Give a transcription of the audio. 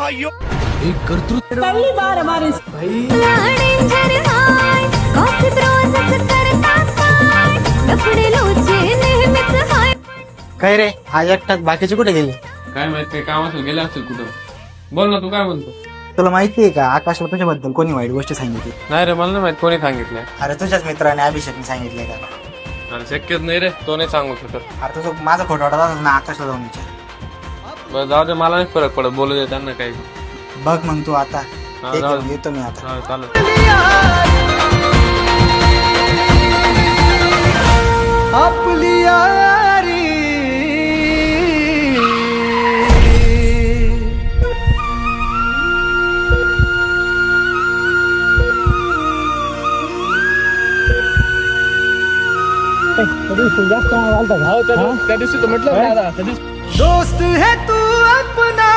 भाइयों एक कर्तृत्व पहली बार हमारे काय रे आज एकटाच बाकीचे कुठे गेले? काय माहित काही काम असेल गेले असेल कुठं. बोल ना तू काय म्हणतो. तुला माहिती आहे का आकाशला तुझ्याबद्दल कोणी वाईट गोष्ट सांगितली? नाही रे मला नाही माहित कोणी सांगितलंय. अरे तुझ्याच मित्राने अभिषेकने सांगितलंय का? अरे शक्यच नाही रे तो नाही सांगू शकत. अरे तुझं माझा खोटा वाटत असेल ना आकाशला जाऊन विचार. बरं जाऊ दे मला नाही फरक पडत बोलू दे त्यांना काही. बघ मग तू आता हा, ठीक जाऊ आहे, दे. येतो मी आता. हा चालेल. आपली यारी जास्त दोस्त है तू अपना